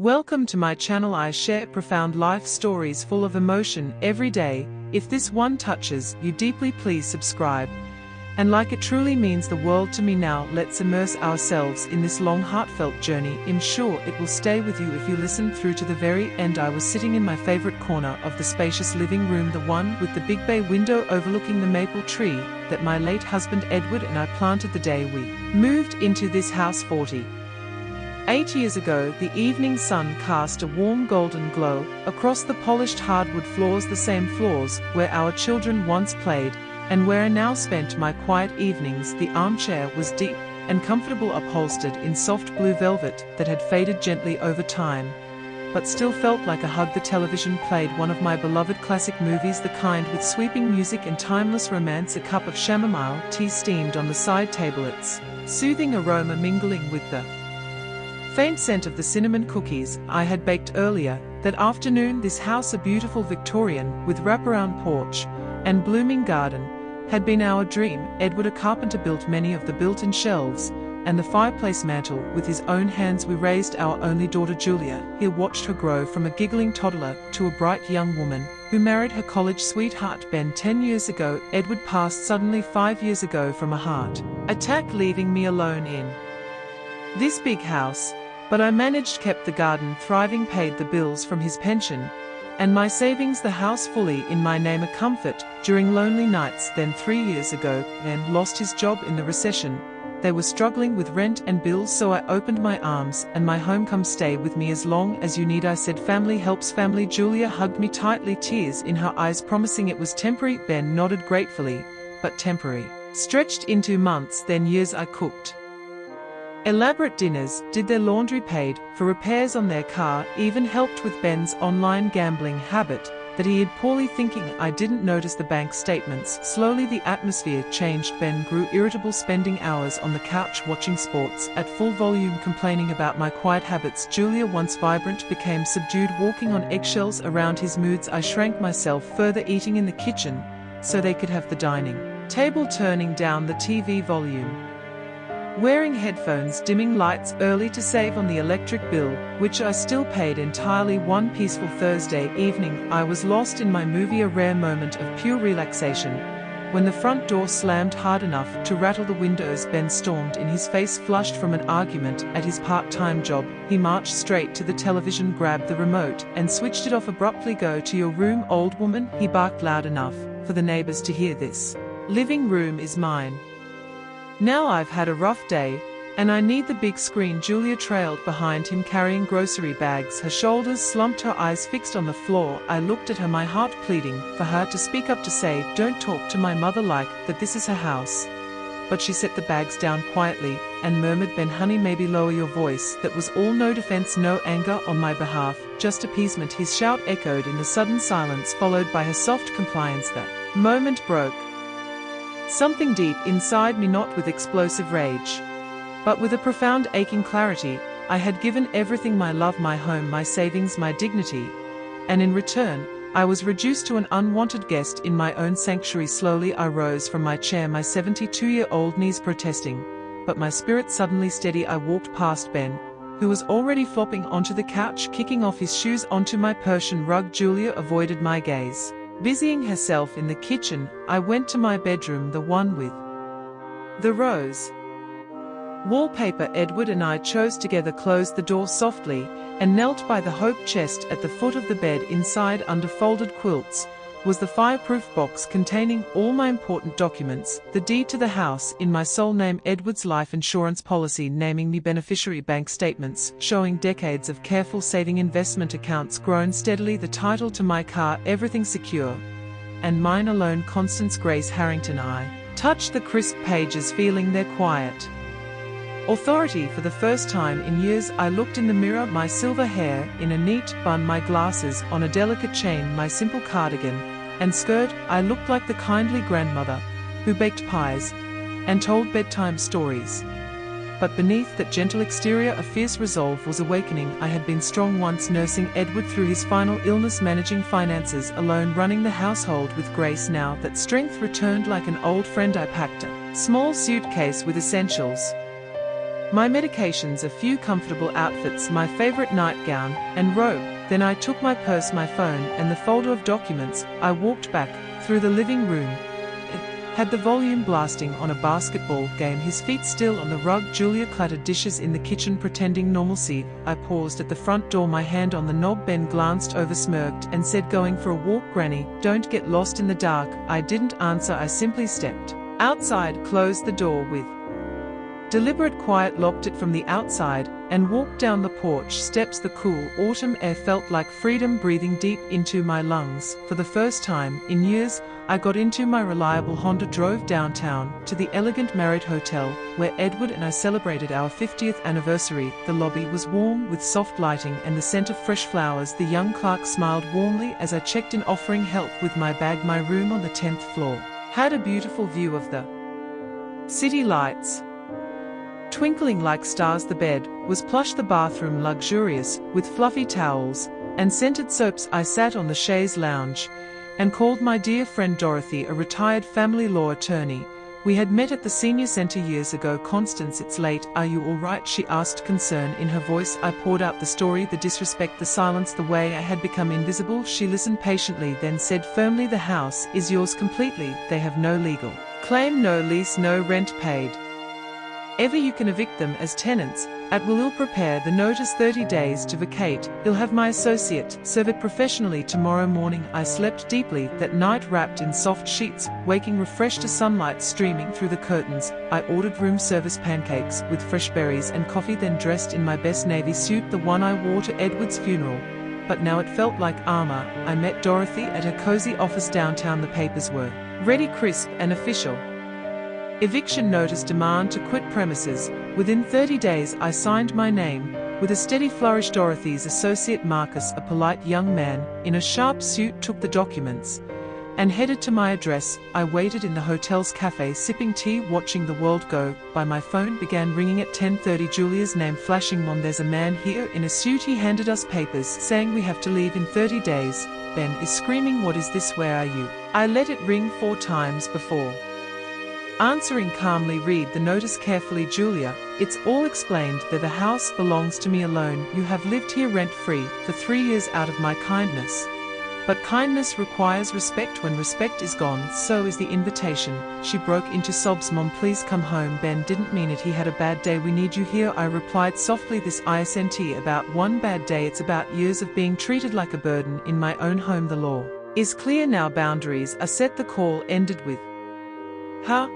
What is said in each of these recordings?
Welcome to my channel. I share profound life stories full of emotion every day. If this one touches you deeply, please subscribe and like. It truly means the world to me. Now let's immerse ourselves in this long heartfelt journey. I'm sure it will stay with you if you listen through to the very end. I was sitting in my favorite corner of the spacious living room, the one with the big bay window overlooking the maple tree that my late husband Edward and I planted the day we moved into this house 48 years ago. The evening sun cast a warm golden glow across the polished hardwood floors, the same floors where our children once played and where I now spent my quiet evenings. The armchair was deep and comfortable, upholstered in soft blue velvet that had faded gently over time, but still felt like a hug. The television played one of my beloved classic movies, the kind with sweeping music and timeless romance. A cup of chamomile tea steamed on the side table, its soothing aroma mingling with the faint scent of the cinnamon cookies I had baked earlier that afternoon. This house, a beautiful Victorian with wraparound porch and blooming garden, had been our dream. Edward, a carpenter, built many of the built-in shelves and the fireplace mantel with his own hands. We raised our only daughter Julia. He watched her grow from a giggling toddler to a bright young woman who married her college sweetheart Ben 10 years ago. Edward passed suddenly 5 years ago from a heart attack, leaving me alone in this big house. But I managed, kept the garden thriving, paid the bills from his pension and my savings, the house fully in my name, a comfort during lonely nights. Then 3 years ago, Ben lost his job in the recession. They were struggling with rent and bills, so I opened my arms and my home. Come stay with me as long as you need, I said. Family helps family. Julia hugged me tightly, tears in her eyes, promising it was temporary. Ben nodded gratefully, but temporary stretched into months, then years. I cooked elaborate dinners, did their laundry, paid for repairs on their car, even helped with Ben's online gambling habit that he had poorly, thinking I didn't notice the bank statements. Slowly the atmosphere changed. Ben grew irritable, spending hours on the couch watching sports at full volume, complaining about my quiet habits. Julia, once vibrant, became subdued, walking on eggshells around his moods. I shrank myself further, eating in the kitchen so they could have the dining table, turning down the TV volume, wearing headphones, dimming lights early to save on the electric bill, which I still paid entirely. One peaceful Thursday evening, I was lost in my movie, a rare moment of pure relaxation, when the front door slammed hard enough to rattle the windows. Ben stormed in, his face flushed from an argument at his part-time job. He marched straight to the television, grabbed the remote, and switched it off abruptly. Go to your room, old woman, he barked loud enough for the neighbors to hear. This living room is mine. Now I've had a rough day, and I need the big screen. Julia trailed behind him, carrying grocery bags, her shoulders slumped, her eyes fixed on the floor. I looked at her, my heart pleading for her to speak up, to say, don't talk to my mother like that, this is her house. But she set the bags down quietly and murmured, Ben, honey, maybe lower your voice. That was all. No defense, no anger on my behalf, just appeasement. His shout echoed in the sudden silence, followed by her soft compliance. That moment broke something deep inside me, not with explosive rage, but with a profound aching clarity. I had given everything, my love, my home, my savings, my dignity, and in return, I was reduced to an unwanted guest in my own sanctuary. Slowly I rose from my chair, my 72-year-old knees protesting, but my spirit suddenly steady. I walked past Ben, who was already flopping onto the couch, kicking off his shoes onto my Persian rug. Julia avoided my gaze, busying herself in the kitchen. I went to my bedroom, the one with the rose wallpaper. Edward and I chose together, closed the door softly, and knelt by the hope chest at the foot of the bed. Inside, under folded quilts, was the fireproof box containing all my important documents, the deed to the house in my sole name, Edward's life insurance policy naming me beneficiary, bank statements showing decades of careful saving, investment accounts grown steadily, the title to my car, everything secure, and mine alone. Constance Grace Harrington. I touched the crisp pages, feeling their quiet authority for the first time in years. I looked in the mirror, my silver hair in a neat bun, my glasses on a delicate chain, my simple cardigan and skirt. I looked like the kindly grandmother who baked pies and told bedtime stories. But beneath that gentle exterior, a fierce resolve was awakening. I had been strong once, nursing Edward through his final illness, managing finances alone, running the household with grace. Now that strength returned like an old friend, I packed a small suitcase with essentials My medications, a few comfortable outfits, my favorite nightgown and robe. Then I took my purse, my phone, and the folder of documents. I walked back through the living room. Had the volume blasting on a basketball game, his feet still on the rug. Julia clattered dishes in the kitchen, pretending normalcy. I paused at the front door, my hand on the knob. Ben glanced over, smirked, and said, "Going for a walk, Granny? Don't get lost in the dark." I didn't answer. I simply stepped outside, closed the door with deliberate quiet, locked it from the outside, and walked down the porch steps. The cool autumn air felt like freedom breathing deep into my lungs. For the first time in years, I got into my reliable Honda, drove downtown to the elegant Marriott Hotel, where Edward and I celebrated our 50th anniversary. The lobby was warm with soft lighting and the scent of fresh flowers. The young clerk smiled warmly as I checked in, offering help with my bag. My room on the 10th floor had a beautiful view of the city lights twinkling like stars. The bed was plush, the bathroom luxurious, with fluffy towels and scented soaps. I sat on the chaise lounge and called my dear friend Dorothy, a retired family law attorney. We had met at the senior center years ago. "Constance, it's late. Are you all right?" she asked, concern in her voice. I poured out the story, the disrespect, the silence, the way I had become invisible. She listened patiently, then said firmly, "The house is yours completely. They have no legal claim, no lease, no rent paid. Ever you can evict them as tenants. At will. I'll prepare the notice, 30 days to vacate. I'll have my associate serve it professionally tomorrow morning." I slept deeply that night, wrapped in soft sheets, waking refreshed to sunlight streaming through the curtains. I ordered room service pancakes with fresh berries and coffee, then dressed in my best navy suit, the one I wore to Edward's funeral. But now it felt like armor. I met Dorothy at her cozy office downtown. The papers were ready, crisp and official. Eviction notice, demand to quit premises. Within 30 days I signed my name. With a steady flourish, Dorothy's associate Marcus, a polite young man in a sharp suit, took the documents and headed to my address. I waited in the hotel's cafe, sipping tea, watching the world go by. My phone began ringing at 10:30. Julia's name flashing. "Mom, there's a man here in a suit. He handed us papers saying we have to leave in 30 days. Ben is screaming, 'What is this? Where are you?' I let it ring 4 times before answering calmly. "Read the notice carefully, Julia. It's all explained there. The house belongs to me alone. You have lived here rent-free for 3 years out of my kindness. But kindness requires respect. When respect is gone, so is the invitation." She broke into sobs. "Mom, please come home. Ben didn't mean it. He had a bad day. We need you here." I replied softly, "This isn't about one bad day. It's about years of being treated like a burden in my own home. The law is clear now. Boundaries are set." The call ended with her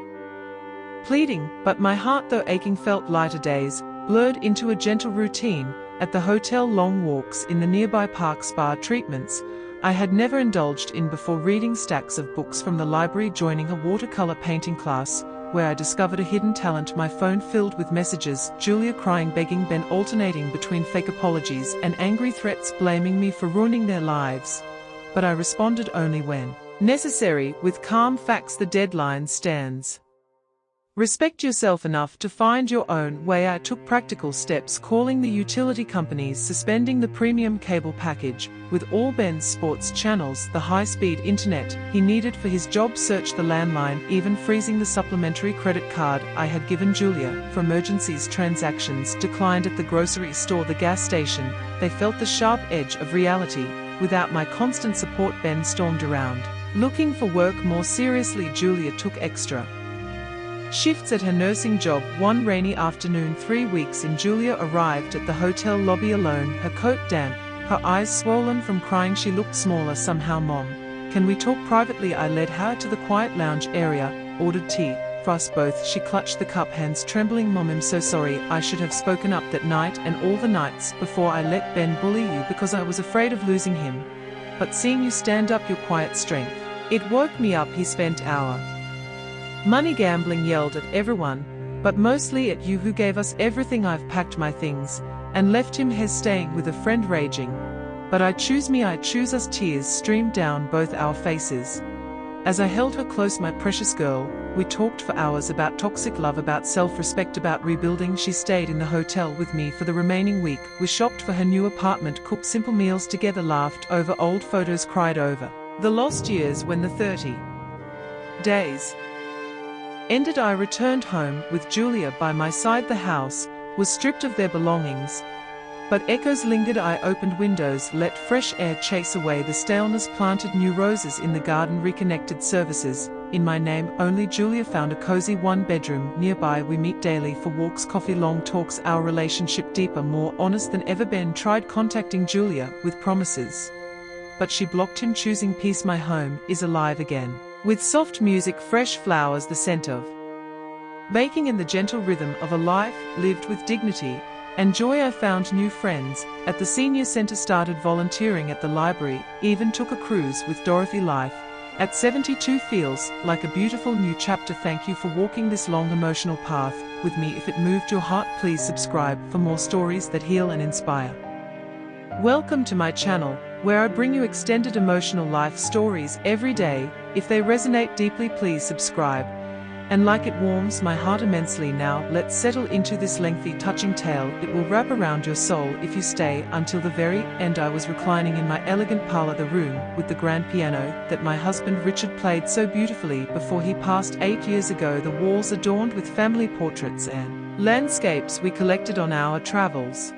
pleading, but my heart, though aching, felt lighter. Days blurred into a gentle routine at the hotel, long walks in the nearby park, spa treatments I had never indulged in before, reading stacks of books from the library, joining a watercolor painting class where I discovered a hidden talent. My phone filled with messages, Julia crying, begging, Ben alternating between fake apologies and angry threats, blaming me for ruining their lives. But I responded only when necessary, with calm facts. The deadline stands. Respect yourself enough to find your own way. I took practical steps, calling the utility companies, suspending the premium cable package with all Ben's sports channels, the high-speed internet he needed for his job, searched the landline, even freezing the supplementary credit card I had given Julia for emergencies. Transactions declined at the grocery store, the gas station. They felt the sharp edge of reality. Without my constant support, Ben stormed around looking for work more seriously. Julia took extra shifts at her nursing job. One rainy afternoon, 3 weeks in, Julia arrived at the hotel lobby alone, her coat damp, her eyes swollen from crying. She looked smaller somehow. "Mom, can we talk privately?" I led her to the quiet lounge area, ordered tea for us both. She clutched the cup, hands trembling. "Mom, I'm so sorry. I should have spoken up that night and all the nights before. I let Ben bully you because I was afraid of losing him. But seeing you stand up, your quiet strength, it woke me up." He spent our money gambling, yelled at everyone, but mostly at you who gave us everything. I've packed my things and left him here, staying with a friend, raging. "But I choose me, I choose us." Tears streamed down both our faces as I held her close. "My precious girl." We talked for hours about toxic love, about self-respect, about rebuilding. She stayed in the hotel with me for the remaining week. We shopped for her new apartment, cooked simple meals together, laughed over old photos, cried over the lost years. When the 30 days ended, I returned home with Julia by my side. The house was stripped of their belongings. But echoes lingered. I opened windows, let fresh air chase away the staleness, planted new roses in the garden, reconnected services. In my name only, Julia found a cozy one-bedroom nearby. We meet daily for walks, coffee, long talks, our relationship deeper, more honest than ever. Ben tried contacting Julia with promises, but she blocked him, choosing peace. My home is alive again, with soft music, fresh flowers, the scent of baking, and the gentle rhythm of a life lived with dignity and joy. I found new friends at the senior center, started volunteering at the library, even took a cruise with Dorothy. Life at 72 feels like a beautiful new chapter. Thank you for walking this long emotional path with me. If it moved your heart, please subscribe for more stories that heal and inspire. Welcome to my channel, where I bring you extended emotional life stories every day. If they resonate deeply, please subscribe and like. It warms my heart immensely. Now let's settle into this lengthy, touching tale. It will wrap around your soul if you stay until the very end. I was reclining in my elegant parlor, the room with the grand piano that my husband Richard played so beautifully before he passed 8 years ago. The walls adorned with family portraits and landscapes we collected on our travels.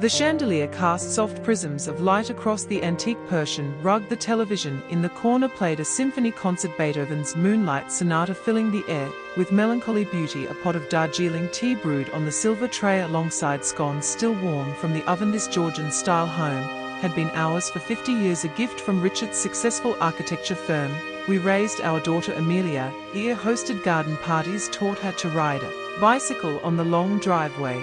The chandelier cast soft prisms of light across the antique Persian rug. The television in the corner played a symphony concert, Beethoven's Moonlight Sonata filling the air with melancholy beauty. A pot of Darjeeling tea brewed on the silver tray alongside scones still warm from the oven. This Georgian-style home had been ours for 50 years, a gift from Richard's successful architecture firm. We raised our daughter Amelia here, hosted garden parties, taught her to ride a bicycle on the long driveway.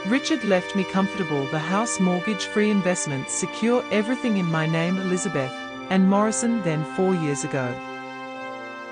Richard left me comfortable, the house mortgage-free, investments secure, everything in my name. Elizabeth and Morrison. Then 4 years ago,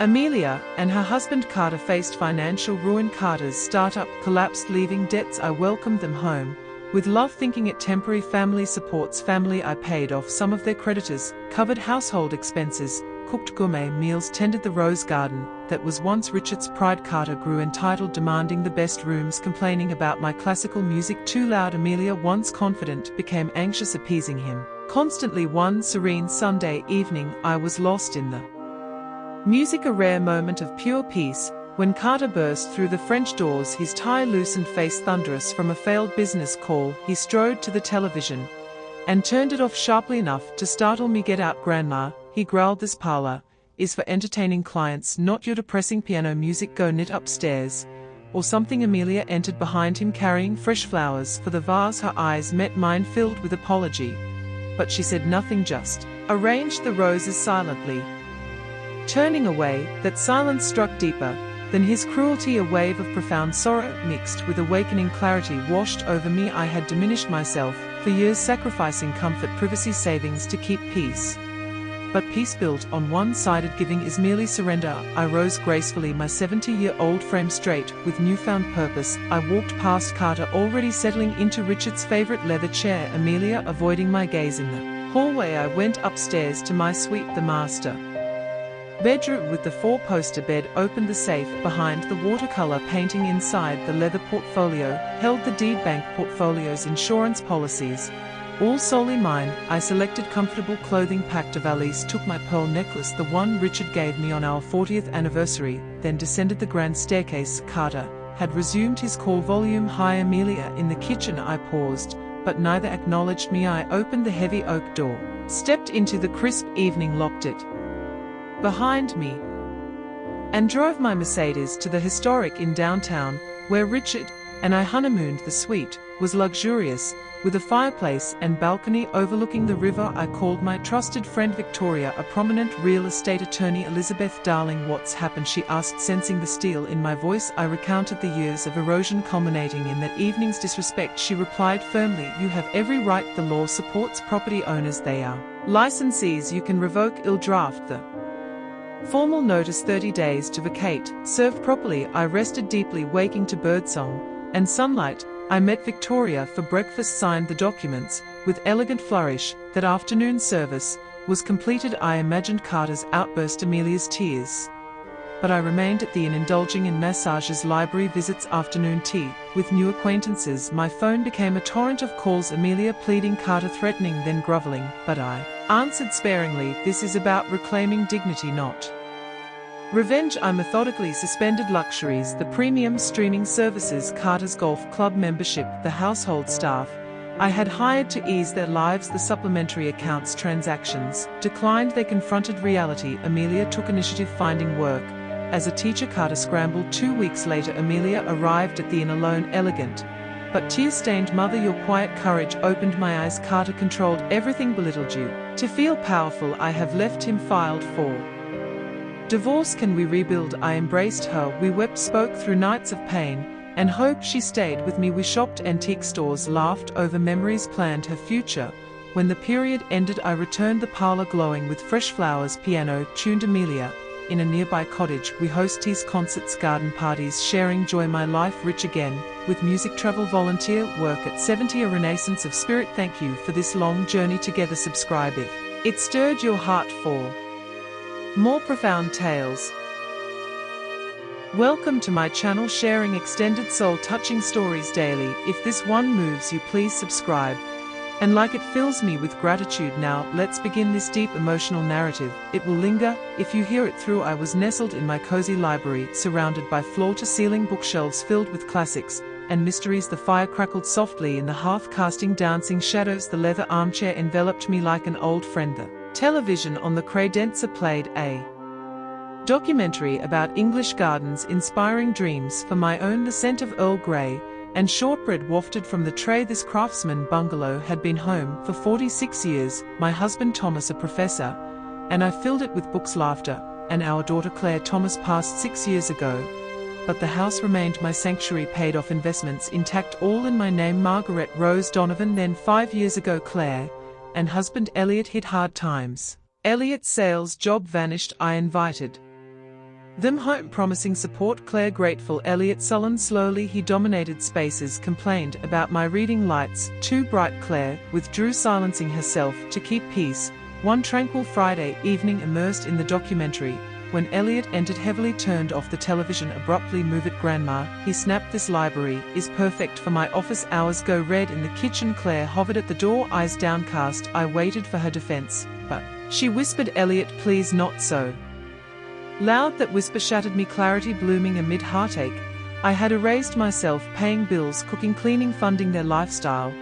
Amelia and her husband Carter faced financial ruin. Carter's startup collapsed, leaving debts. I welcomed them home with love, thinking it temporary. Family supports family. I paid off some of their creditors, covered household expenses, cooked gourmet meals, tended the rose garden that was once Richard's pride. Carter grew entitled, demanding the best rooms, complaining about my classical music too loud. Amelia, once confident, became anxious, appeasing him constantly. One serene Sunday evening, I was lost in the music, a rare moment of pure peace, when Carter burst through the French doors, his tie loosened, face thunderous from a failed business call. He strode to the television and turned it off sharply enough to startle me. Get out, grandma, he growled. This parlor is for entertaining clients, not your depressing piano music. Go knit upstairs or something. Amelia entered behind him, carrying fresh flowers for the vase. Her eyes met mine, filled with apology, but she said nothing, just arranged the roses silently. Turning away, that silence struck deeper than his cruelty. A wave of profound sorrow mixed with awakening clarity washed over me. I had diminished myself for years, sacrificing comfort, privacy, savings to keep peace. But peace built on one-sided giving is merely surrender. I rose gracefully, my 70-year-old frame straight with newfound purpose. I walked past Carter, already settling into Richard's favorite leather chair, Amelia avoiding my gaze in the hallway. I went upstairs to my suite, the master bedroom with the four-poster bed, opened the safe behind the watercolor painting. Inside, the leather portfolio held the deed, bank portfolios, insurance policies, all solely mine. I selected comfortable clothing, packed a valise, took my pearl necklace, the one Richard gave me on our 40th anniversary, then descended the grand staircase. Carter had resumed his call, volume high. Amelia in the kitchen. I paused, but neither acknowledged me. I opened the heavy oak door, stepped into the crisp evening, locked it behind me, and drove my Mercedes to the historic inn downtown, where Richard and I honeymooned. The suite was luxurious, with a fireplace and balcony overlooking the river. I called my trusted friend Victoria, a prominent real estate attorney. Elizabeth, darling, what's happened? She asked, sensing the steel in my voice. I recounted the years of erosion culminating in that evening's disrespect. She replied firmly, you have every right. The law supports property owners. They are licensees. You can revoke, ill draft the formal notice, 30 days to vacate. Served properly. I rested deeply, waking to birdsong and sunlight. I met Victoria for breakfast, signed the documents with elegant flourish. That afternoon service was completed. I imagined Carter's outburst, Amelia's tears, but I remained at the inn, indulging in massages, library visits, afternoon tea with new acquaintances. My phone became a torrent of calls, Amelia pleading, Carter threatening, then groveling, but I answered sparingly, this is about reclaiming dignity, not Revenge. I methodically suspended luxuries, the premium streaming services, Carter's Golf Club membership, the household staff I had hired to ease their lives, the supplementary accounts transactions, declined. They confronted reality. Amelia took initiative, finding work as a teacher. Carter scrambled. 2 weeks later, Amelia arrived at the inn alone, elegant but tear-stained. Mother, your quiet courage opened my eyes. Carter controlled everything, belittled you. To feel powerful, I have left him. Filed for divorce. Can we rebuild? I embraced her. We wept, spoke through nights of pain and hope. She stayed with me. We shopped antique stores, laughed over memories, planned her future. When the period ended, I returned, the parlor glowing with fresh flowers. Piano tuned. Amelia in a nearby cottage. We host teas, concerts, garden parties, sharing joy. My life rich again with music. Travel, volunteer work at 70, a renaissance of spirit. Thank you for this long journey together. Subscribe if it stirred your heart for more profound tales. Welcome to my channel, sharing extended soul-touching stories daily. If this one moves you, please subscribe and like. It fills me with gratitude. Now, let's begin this deep emotional narrative. It will linger if you hear it through. I was nestled in my cozy library, surrounded by floor-to-ceiling bookshelves filled with classics and mysteries. The fire crackled softly in the hearth, casting dancing shadows. The leather armchair enveloped me like an old friend. The television on the credenza played a documentary about English gardens, inspiring dreams for my own. The scent of Earl Grey and shortbread wafted from the tray. This craftsman bungalow had been home for 46 years. My husband Thomas, a professor, and I filled it with books, laughter, and our daughter Claire. Thomas passed 6 years ago, but the house remained my sanctuary. Paid off investments intact, all in my name. Margaret Rose Donovan. Then 5 years ago, Claire and husband Elliot hit hard times. Elliot's sales job vanished. I invited them home, promising support. Claire grateful. Elliot sullen. Slowly he dominated spaces, complained about my reading lights too bright. Claire withdrew, silencing herself to keep peace. One tranquil Friday evening, immersed in the documentary, when Elliot entered, heavily turned off the television abruptly. Move it, Grandma, he snapped. This library is perfect for my office hours. Go red in the kitchen. Claire hovered at the door, eyes downcast. I waited for her defense, but she whispered, Elliot, please, not so loud. That whisper shattered me. Clarity blooming amid heartache. I had erased myself, paying bills, cooking, cleaning, funding their lifestyle.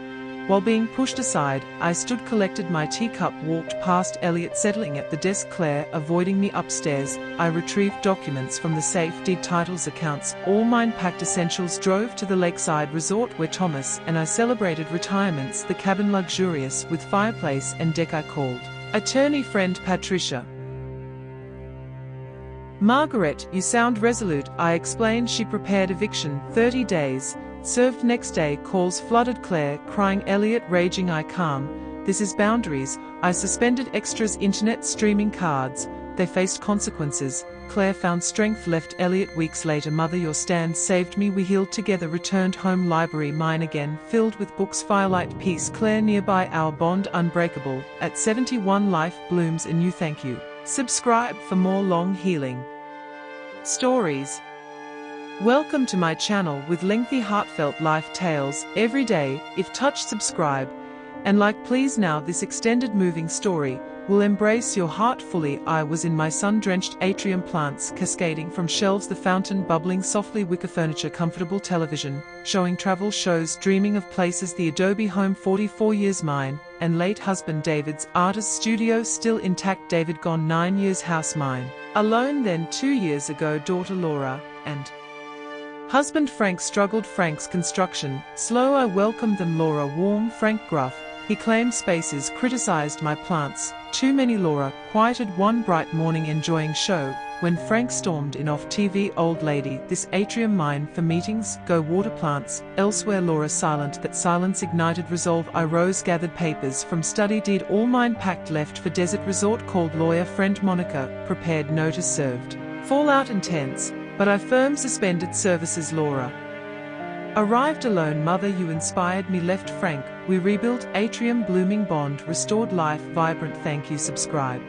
While being pushed aside, I stood, collected my teacup, walked past Elliot settling at the desk. Claire avoiding me. Upstairs, I retrieved documents from the safe, deed, titles, accounts, all mine, packed essentials, drove to the lakeside resort where Thomas and I celebrated retirements. The cabin luxurious with fireplace and deck. I called attorney friend Patricia. Margaret, you sound resolute, I explained. She prepared eviction, 30 days. Served next day. Calls flooded. Claire crying. Elliot raging. I calm. This is boundaries. I suspended extras, internet streaming, cards. They faced consequences. Claire found strength. Left Elliot weeks later. Mother, your stand saved me. We healed together. Returned home. Library mine again, filled with books. Firelight, peace. Claire nearby. Our bond unbreakable. At 71, life blooms anew. Thank you. Subscribe for more long healing stories. Welcome to my channel with lengthy heartfelt life tales every day. If touched, subscribe and like, please. Now this extended moving story will embrace your heart fully. I was in my sun-drenched atrium, plants cascading from shelves, the fountain bubbling softly, wicker furniture, comfortable television showing travel shows, dreaming of places. The Adobe home, 44 years mine, and late husband David's artist studio still intact. David gone 9 years, house mine alone. Then 2 years ago, daughter Laura and husband Frank struggled. Frank's construction slow. I welcomed them. Laura warm, Frank gruff. He claimed spaces, criticized my plants too many. Laura quieted one bright morning, enjoying show when Frank stormed in off TV. Old lady, this atrium mine for meetings, go water plants elsewhere. Laura silent. That silence ignited resolve. I rose, gathered papers from study deed, all mine packed, left for desert resort. Called lawyer friend Monica, prepared notice served. Fallout intense, but I firm, suspended services. Laura arrived alone. Mother, you inspired me. Left Frank, we rebuilt atrium, blooming bond, restored life vibrant. Thank you. Subscribe.